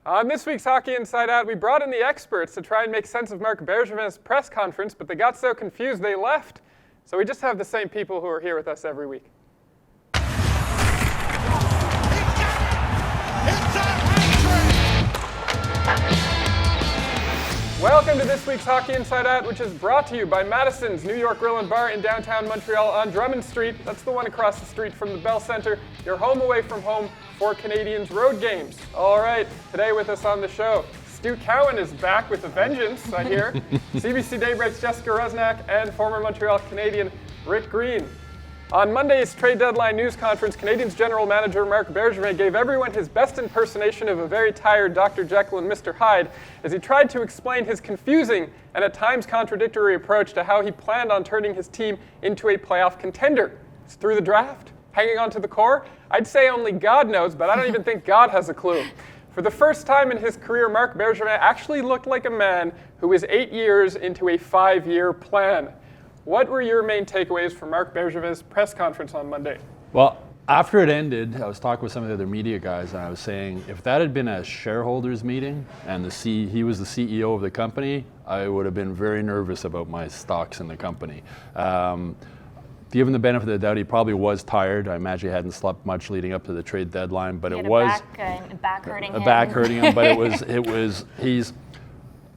On this week's Hockey Inside Out, we brought in the experts to try and make sense of Marc Bergevin's press conference, but they got so confused they left. So we just have the same people who are here with us every week. Welcome to this week's Hockey Inside Out, which is brought to you by Madison's New York Grill and Bar in downtown Montreal on Drummond Street. That's the one across the street from the Bell Center. Your home away from home for Canadiens road games. All right, today with us on the show, Stu Cowan is back with a vengeance, I hear. CBC Daybreak's Jessica Rusnak and former Montreal Canadien Rick Green. On Monday's trade deadline news conference, Canadiens general manager Marc Bergevin gave everyone his best impersonation of a very tired Dr. Jekyll and Mr. Hyde as he tried to explain his confusing and at times contradictory approach to how he planned on turning his team into a playoff contender. It's through the draft, hanging on to the core. I'd say only God knows, but I don't even think God has a clue. For the first time in his career, Marc Bergevin actually looked like a man who is 8 years into a 5-year plan. What were your main takeaways from Marc Bergevin's press conference on Monday? Well, after it ended, I was talking with some of the other media guys, and I was saying, if that had been a shareholders meeting and he was the CEO of the company, I would have been very nervous about my stocks in the company. Given the benefit of the doubt, he probably was tired. I imagine he hadn't slept much leading up to the trade deadline, but it was back hurting him. Back hurting him, but he's.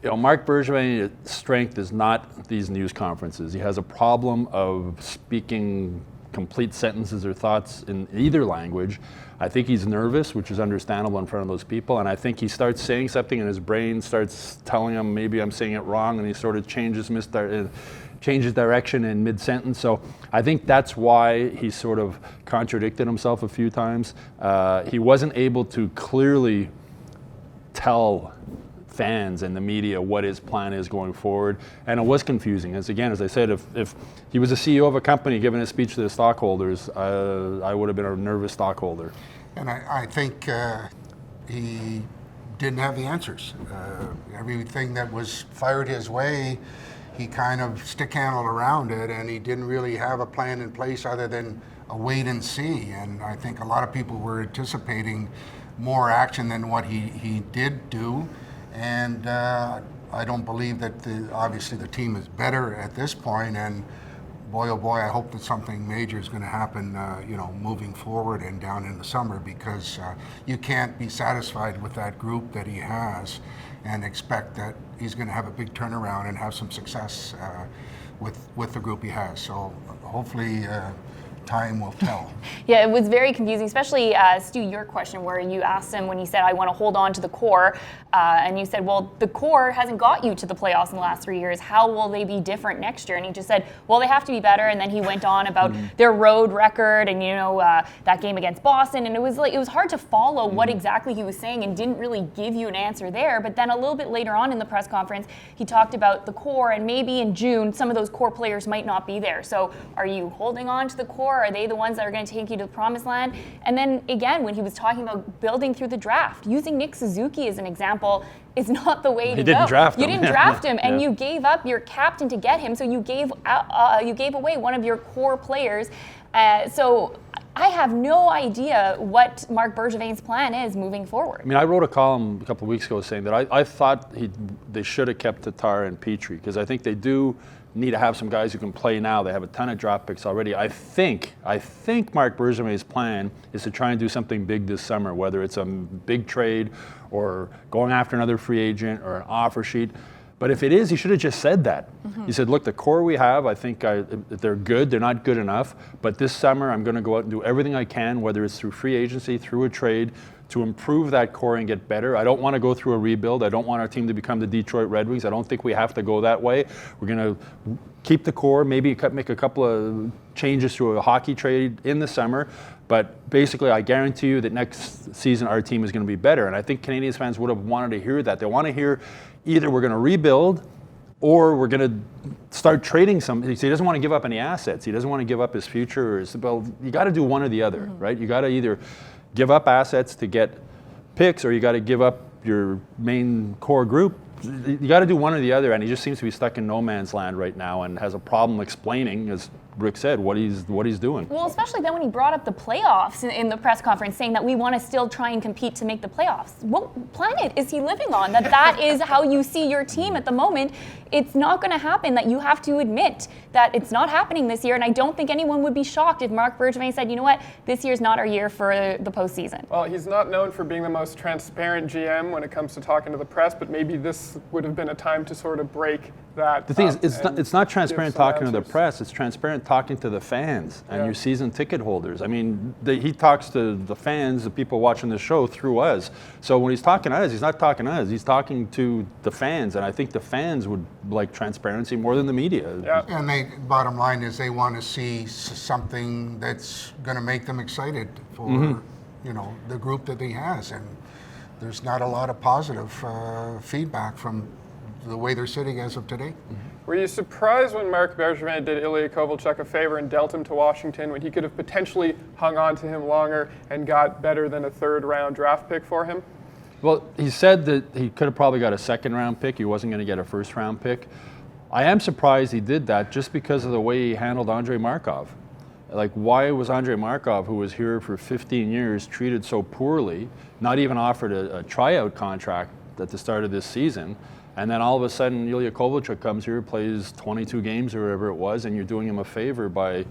Marc Bergevin's strength is not these news conferences. He has a problem of speaking complete sentences or thoughts in either language. I think he's nervous, which is understandable in front of those people, and I think he starts saying something and his brain starts telling him maybe I'm saying it wrong, and he sort of changes direction in mid-sentence. So I think that's why he sort of contradicted himself a few times. He wasn't able to clearly tell fans and the media what his plan is going forward, and it was confusing. As I said, if he was the CEO of a company giving a speech to the stockholders, I would have been a nervous stockholder. And I think he didn't have the answers. Everything that was fired his way, he kind of stick-handled around it, and he didn't really have a plan in place other than a wait and see. And I think a lot of people were anticipating more action than what he did do. And I don't believe that obviously the team is better at this point, and boy oh boy, I hope that something major is going to happen moving forward and down in the summer, because you can't be satisfied with that group that he has and expect that he's going to have a big turnaround and have some success with the group he has. So hopefully time will tell. Yeah, it was very confusing, especially Stu, your question where you asked him when he said, I want to hold on to the core, and you said, well, the core hasn't got you to the playoffs in the last 3 years. How will they be different next year? And he just said, well, they have to be better. And then he went on about their road record and, that game against Boston. And it was hard to follow what exactly he was saying and didn't really give you an answer there. But then a little bit later on in the press conference, he talked about the core, and maybe in June, some of those core players might not be there. So are you holding on to the core? Are they the ones that are going to take you to the promised land? And then again, when he was talking about building through the draft, using Nick Suzuki as an example is not the way to go. You didn't draft him, and you gave up your captain to get him. So you gave away one of your core players. So I have no idea what Marc Bergevin's plan is moving forward. I mean, I wrote a column a couple of weeks ago saying that I thought they should have kept Tatar and Petrie, because I think they do need to have some guys who can play now. They have a ton of draft picks already. I think Marc Bergevin's plan is to try and do something big this summer, whether it's a big trade or going after another free agent or an offer sheet. But if it is, he should have just said that. He said, look, the core we have, I think they're good. They're not good enough. But this summer, I'm going to go out and do everything I can, whether it's through free agency, through a trade, to improve that core and get better. I don't want to go through a rebuild. I don't want our team to become the Detroit Red Wings. I don't think we have to go that way. We're going to keep the core, maybe make a couple of changes to a hockey trade in the summer. But basically, I guarantee you that next season our team is going to be better. And I think Canadiens fans would have wanted to hear that. They want to hear either we're going to rebuild or we're going to start trading some. He doesn't want to give up any assets. He doesn't want to give up his future. Well, you got to do one or the other, right? You got to either give up assets to get picks, or you got to give up your main core group. You got to do one or the other, and he just seems to be stuck in no man's land right now and has a problem explaining, as Rick said, what he's doing. Well, especially then when he brought up the playoffs in the press conference, saying that we want to still try and compete to make the playoffs. What planet is he living on? That is how you see your team at the moment. It's not going to happen. That you have to admit that it's not happening this year. And I don't think anyone would be shocked if Marc Bergevin said, you know what, this year's not our year for the postseason. Well, he's not known for being the most transparent GM when it comes to talking to the press, but maybe this would have been a time to sort of break that. The thing is, it's not transparent talking to the answers. press. It's transparent talking to the fans and your season ticket holders. I mean, he talks to the fans, the people watching the show through us. So when he's talking to us, he's not talking to us. He's talking to the fans, and I think the fans would like transparency more than the media. Yeah. And bottom line is they want to see something that's going to make them excited for the group that he has, and there's not a lot of positive feedback from the way they're sitting as of today. Were you surprised when Marc Bergevin did Ilya Kovalchuk a favor and dealt him to Washington when he could have potentially hung on to him longer and got better than a third-round draft pick for him? Well, he said that he could have probably got a second-round pick. He wasn't going to get a first-round pick. I am surprised he did that just because of the way he handled Andrei Markov. Like, why was Andrei Markov, who was here for 15 years, treated so poorly, not even offered a tryout contract at the start of this season, and then all of a sudden Ilya Kovalchuk comes here, plays 22 games or whatever it was, and you're doing him a favor by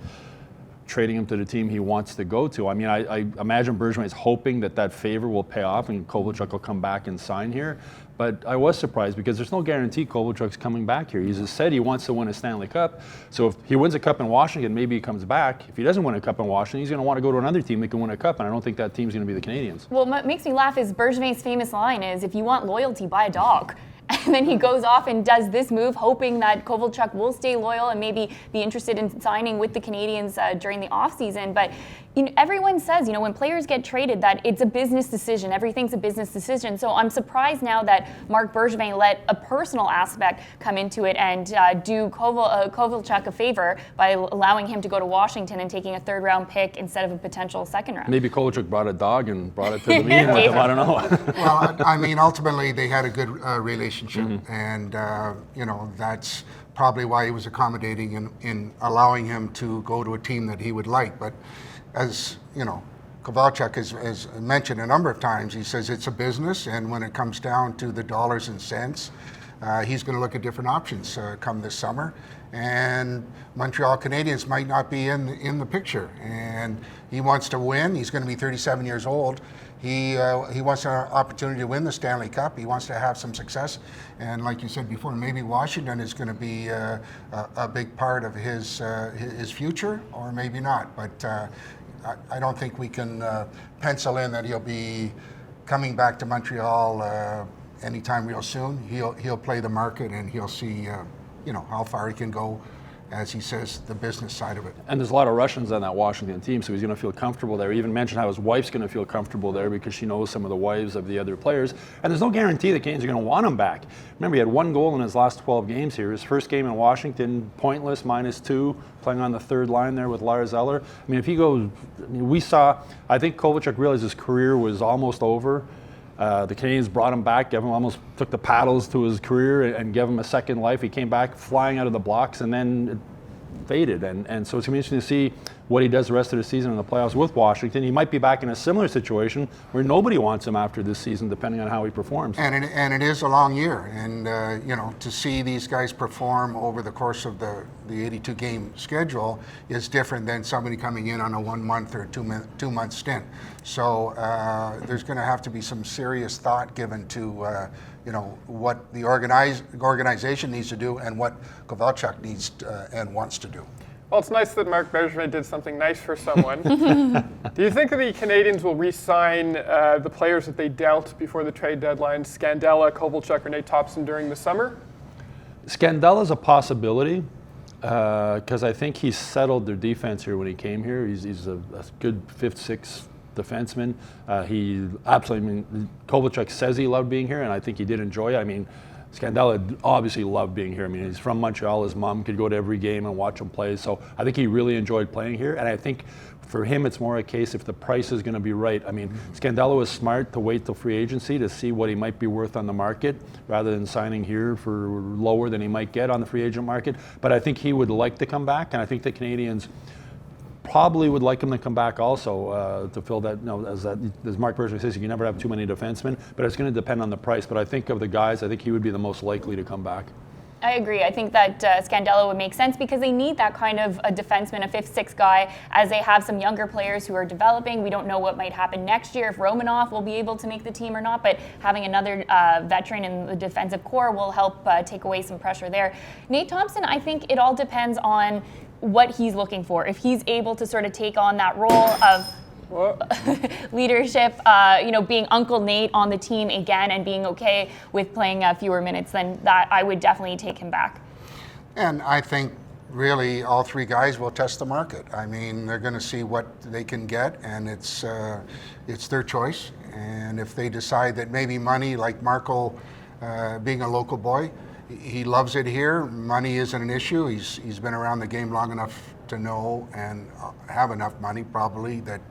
trading him to the team he wants to go to. I mean, I imagine Bergevin is hoping that favor will pay off and Kovalchuk will come back and sign here. But I was surprised because there's no guarantee Kovalchuk's coming back here. He's just said he wants to win a Stanley Cup. So if he wins a cup in Washington, maybe he comes back. If he doesn't win a cup in Washington, he's going to want to go to another team that can win a cup, and I don't think that team's going to be the Canadiens. Well, what makes me laugh is Bergevin's famous line is, if you want loyalty, buy a dog. And then he goes off and does this move, hoping that Kovalchuk will stay loyal and maybe be interested in signing with the Canadiens during the offseason. But everyone says, when players get traded, that it's a business decision. Everything's a business decision. So I'm surprised now that Marc Bergevin let a personal aspect come into it and do Kovalchuk a favor by allowing him to go to Washington and taking a third-round pick instead of a potential second round. Maybe Kovalchuk brought a dog and brought it to the meeting with him. I don't know. Well, I mean, ultimately they had a good relationship, and that's probably why he was accommodating in allowing him to go to a team that he would like. But as Kovalchuk has mentioned a number of times, he says it's a business, and when it comes down to the dollars and cents, he's going to look at different options come this summer. And Montreal Canadiens might not be in the picture, and he wants to win. He's going to be 37 years old. He wants an opportunity to win the Stanley Cup. He wants to have some success, and like you said before, maybe Washington is going to be a big part of his future, or maybe not. But I don't think we can pencil in that he'll be coming back to Montreal anytime real soon. He'll play the market, and he'll see how far he can go, as he says, the business side of it. And there's a lot of Russians on that Washington team, so he's going to feel comfortable there. He even mentioned how his wife's going to feel comfortable there because she knows some of the wives of the other players. And there's no guarantee the Canadiens are going to want him back. Remember, he had 1 goal in his last 12 games here. His first game in Washington, pointless, -2, playing on the third line there with Lars Eller. I mean, if he goes, I think Kovalchuk realized his career was almost over. The Canadiens brought him back, almost took the paddles to his career and gave him a second life. He came back flying out of the blocks and then it faded. And so it's going to be interesting to see what he does the rest of the season in the playoffs with Washington. He might be back in a similar situation where nobody wants him after this season, depending on how he performs. And it is a long year. And, to see these guys perform over the course of the 82-game schedule is different than somebody coming in on a 1 month or 2 month stint. So there's going to have to be some serious thought given to what the organization needs to do and what Kovalchuk needs and wants to do. Well, it's nice that Marc Bergevin did something nice for someone. Do you think that the Canadiens will re-sign the players that they dealt before the trade deadline, Scandella, Kovalchuk, or Nate Thompson during the summer? Scandella's a possibility because I think he settled their defense here when he came here. He's a good 5th, 6th defenseman. Kovalchuk says he loved being here, and I think he did enjoy it. I mean, Scandella obviously loved being here. I mean, he's from Montreal. His mom could go to every game and watch him play. So I think he really enjoyed playing here. And I think for him, it's more a case if the price is going to be right. I mean, Scandella was smart to wait till free agency to see what he might be worth on the market rather than signing here for lower than he might get on the free agent market. But I think he would like to come back, and I think the Canadiens probably would like him to come back also to fill that, as Mark Bergevin says, you can never have too many defensemen, but it's going to depend on the price. But I think of the guys, I think he would be the most likely to come back. I agree. I think that Scandella would make sense because they need that kind of a defenseman, a 5th, 6th guy, as they have some younger players who are developing. We don't know what might happen next year, if Romanov will be able to make the team or not, but having another veteran in the defensive core will help take away some pressure there. Nate Thompson, I think it all depends on what he's looking for. If he's able to sort of take on that role of leadership, being Uncle Nate on the team again and being okay with playing fewer minutes, then that I would definitely take him back. And I think really all 3 guys will test the market. I mean, they're going to see what they can get, and it's their choice. And if they decide that maybe money, like Marco, being a local boy, he loves it here. Money isn't an issue. He's been around the game long enough to know and have enough money probably that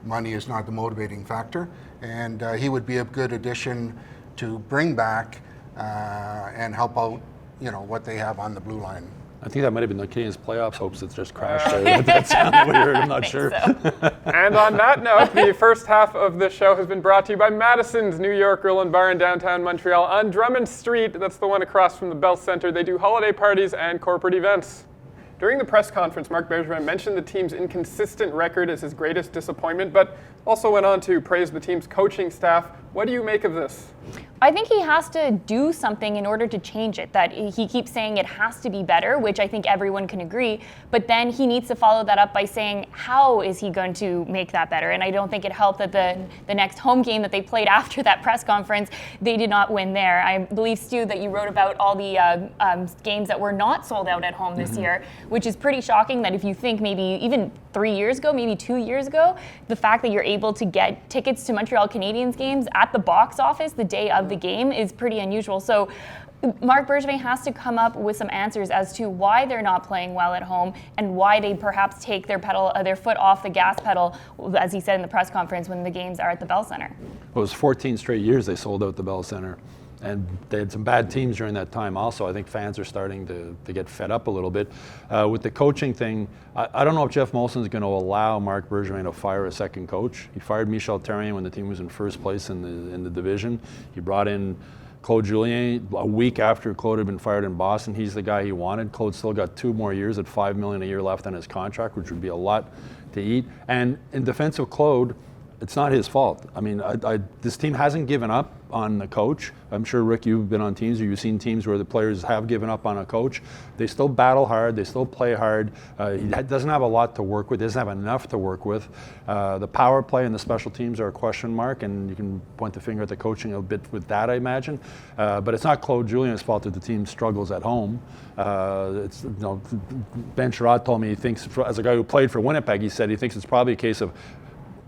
money is not the motivating factor. And he would be a good addition to bring back and help out, what they have on the blue line. I think that might have been the Canadiens' playoffs hopes that just crashed there. That sounded weird. I'm not sure. So. And on that note, the first half of the show has been brought to you by Madison's New York Grill and Bar in downtown Montreal on Drummond Street. That's the one across from the Bell Center. They do holiday parties and corporate events. During the press conference, Mark Bergevin mentioned the team's inconsistent record as his greatest disappointment, but also went on to praise the team's coaching staff. What do you make of this? I think he has to do something in order to change it. That he keeps saying it has to be better, which I think everyone can agree, but then he needs to follow that up by saying how is he going to make that better. And I don't think it helped that the next home game that they played after that press conference, they did not win there. I believe, Stu, that you wrote about all the games that were not sold out at home this year, which is pretty shocking that if you think maybe even 3 years ago, maybe 2 years ago, the fact that you're able to get tickets to Montreal Canadiens games at the box office the day of the game is pretty unusual. So Mark Bergevin has to come up with some answers as to why they're not playing well at home and why they perhaps take their foot off the gas pedal, as he said in the press conference, when the games are at the Bell Center. Well, it was 14 straight years they sold out the Bell Center. And they had some bad teams during that time also. I think fans are starting to get fed up a little bit. With the coaching thing, I don't know if Jeff Molson's going to allow Mark Bergevin to fire a second coach. He fired Michel Therrien when the team was in first place in the division. He brought in Claude Julien a week after Claude had been fired in Boston. He's the guy he wanted. Claude still got 2 more years at $5 million a year left on his contract, which would be a lot to eat. And in defense of Claude, it's not his fault. I mean, this team hasn't given up on the coach. I'm sure, Rick, you've been on teams or you've seen teams where the players have given up on a coach. They still battle hard. They still play hard. He doesn't have a lot to work with. He doesn't have enough to work with. The power play and the special teams are a question mark, and you can point the finger at the coaching a bit with that, I imagine. But it's not Claude Julien's fault that the team struggles at home. Ben Sherrod told me he thinks, as a guy who played for Winnipeg, he said he thinks it's probably a case of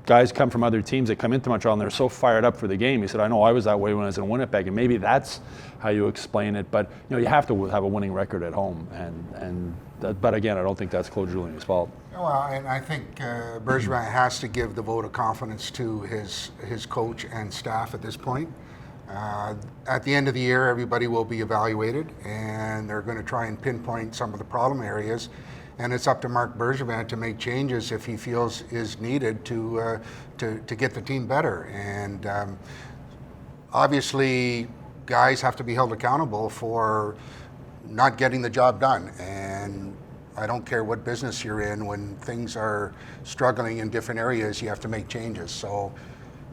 guys come from other teams that come into Montreal and they're so fired up for the game. He said, I know I was that way when I was in Winnipeg, and maybe that's how you explain it. But you have to have a winning record at home, but again, I don't think that's Claude Julien's fault. Well, and I think Bergevin has to give the vote of confidence to his coach and staff at this point. At the end of the year, everybody will be evaluated, and they're going to try and pinpoint some of the problem areas. And it's up to Mark Bergevin to make changes if he feels is needed to get the team better. And obviously, guys have to be held accountable for not getting the job done. And I don't care what business you're in, when things are struggling in different areas, you have to make changes. So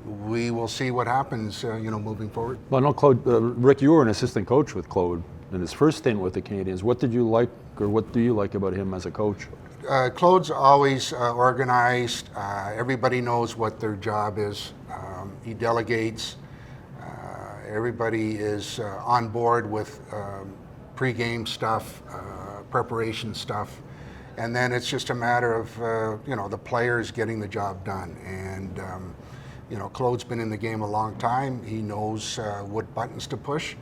we will see what happens, moving forward. Well, no, Claude, Rick, you were an assistant coach with Claude in his first stint with the Canadiens. What did you like, or what do you like about him as a coach? Claude's always organized. Everybody knows what their job is. He delegates. Everybody is on board with pre-game stuff, preparation stuff. And then it's just a matter of, the players getting the job done. And, Claude's been in the game a long time. He knows what buttons to push.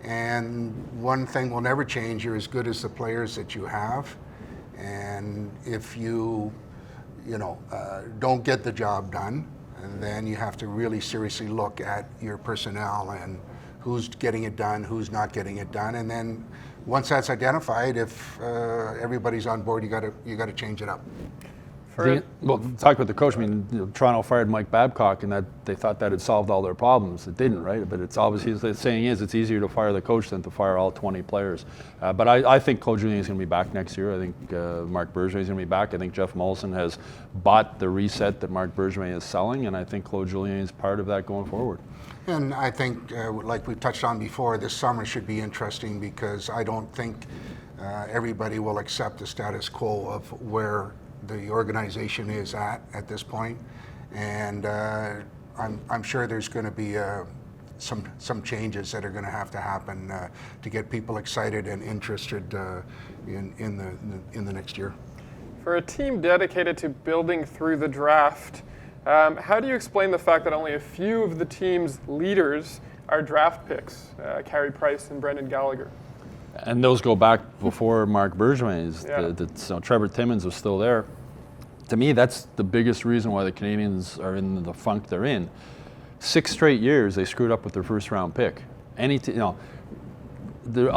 And one thing will never change, you're as good as the players that you have. And if you don't get the job done, then you have to really seriously look at your personnel and who's getting it done, who's not getting it done. And then once that's identified, if everybody's on board, you got to change it up. Well, talk about the coach. I mean, Toronto fired Mike Babcock, and that they thought that had solved all their problems. It didn't, right? But it's obviously, the saying is, it's easier to fire the coach than to fire all 20 players. But I think Claude Julien is going to be back next year. I think Marc Bergevin is going to be back. I think Jeff Molson has bought the reset that Marc Bergevin is selling, and I think Claude Julien is part of that going forward. And I think, like we've touched on before, this summer should be interesting because I don't think everybody will accept the status quo of where the organization is at this point. And I'm sure there's going to be some changes that are going to have to happen to get people excited and interested in the next year. For a team dedicated to building through the draft, how do you explain the fact that only a few of the team's leaders are draft picks, Carey Price and Brendan Gallagher? And those go back before Marc Bergevin. Yeah. Trevor Timmins was still there. To me, that's the biggest reason why the Canadiens are in the funk they're in. 6 straight years they screwed up with their first-round pick. A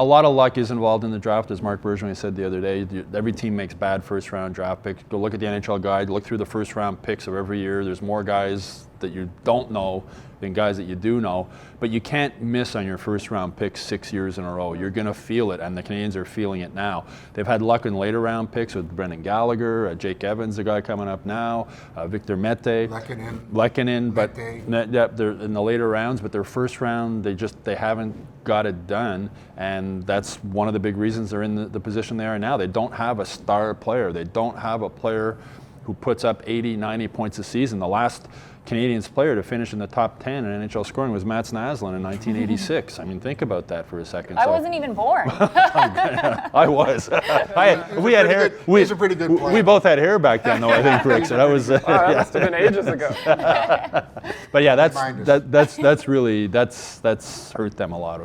lot of luck is involved in the draft, as Marc Bergevin said the other day. Every team makes bad first-round draft picks. Go look at the NHL guide. Look through the first-round picks of every year. There's more guys that you don't know than guys that you do know. But you can't miss on your first-round pick 6 years in a row. You're going to feel it, and the Canadiens are feeling it now. They've had luck in later-round picks with Brendan Gallagher, Jake Evans, the guy coming up now, Victor Mete, Lehkonen, but they're in the later rounds. But their first round, they haven't got it done, and that's one of the big reasons they're in the position they are now. They don't have a star player. They don't have a player who puts up 80, 90 points a season. The last Canadiens player to finish in the top 10 in NHL scoring was Mats Naslund in 1986. I mean, think about that for a second. I wasn't even born. I was. We had hair. He's a pretty good player. We both had hair back then, though. I think, Rick. So that was. That must have been ages ago. But yeah, that's really hurt them a lot.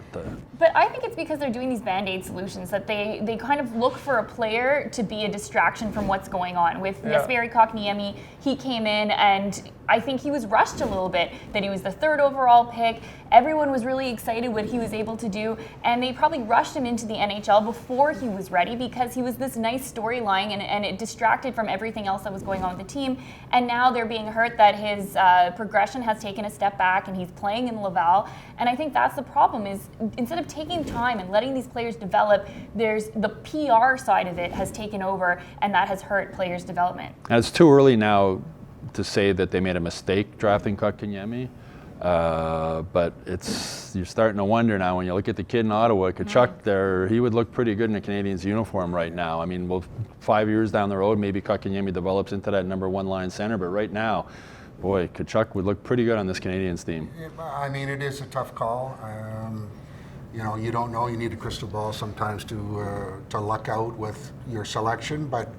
But I think it's because they're doing these Band-Aid solutions that they kind of look for a player to be a distraction from what's going on. With Jesperi Kotkaniemi, he came in and I think he was rushed a little bit, that he was the 3rd overall pick. Everyone was really excited what he was able to do, and they probably rushed him into the NHL before he was ready because he was this nice storyline and it distracted from everything else that was going on with the team. And now they're being hurt that his progression has taken a step back and he's playing in Laval. And I think that's the problem is instead of taking time and letting these players develop, there's the PR side of it has taken over, and that has hurt players' development. And it's too early now to say that they made a mistake drafting Kotkaniemi, but you're starting to wonder now when you look at the kid in Ottawa, Tkachuk there, he would look pretty good in a Canadiens uniform right now. I mean, 5 years down the road, maybe Kotkaniemi develops into that number 1 line center, but right now, boy, Tkachuk would look pretty good on this Canadiens team. I mean, it is a tough call. You don't know. You need a crystal ball sometimes to luck out with your selection, but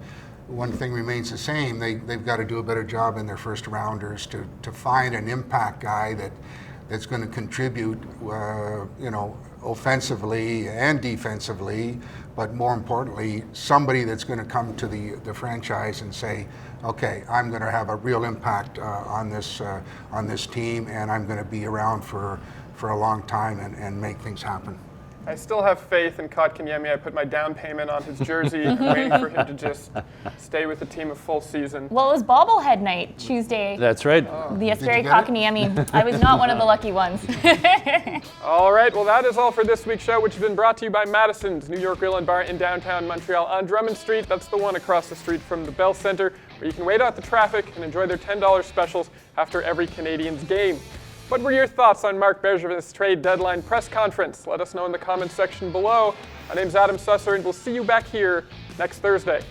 one thing remains the same. They've got to do a better job in their first rounders to find an impact guy that's going to contribute, offensively and defensively, but more importantly, somebody that's going to come to the franchise and say, okay, I'm going to have a real impact on this team, and I'm going to be around for a long time and make things happen. I still have faith in Kotkaniemi. I put my down payment on his jersey, waiting for him to just stay with the team a full season. Well, it was bobblehead night Tuesday. That's right. The Jesperi Kotkaniemi. I was not one of the lucky ones. All right, well, that is all for this week's show, which has been brought to you by Madison's New York Grill and Bar in downtown Montreal on Drummond Street. That's the one across the street from the Bell Centre, where you can wait out the traffic and enjoy their $10 specials after every Canadiens game. What were your thoughts on Marc Bergevin's trade deadline press conference? Let us know in the comments section below. My name's Adam Susser, and we'll see you back here next Thursday.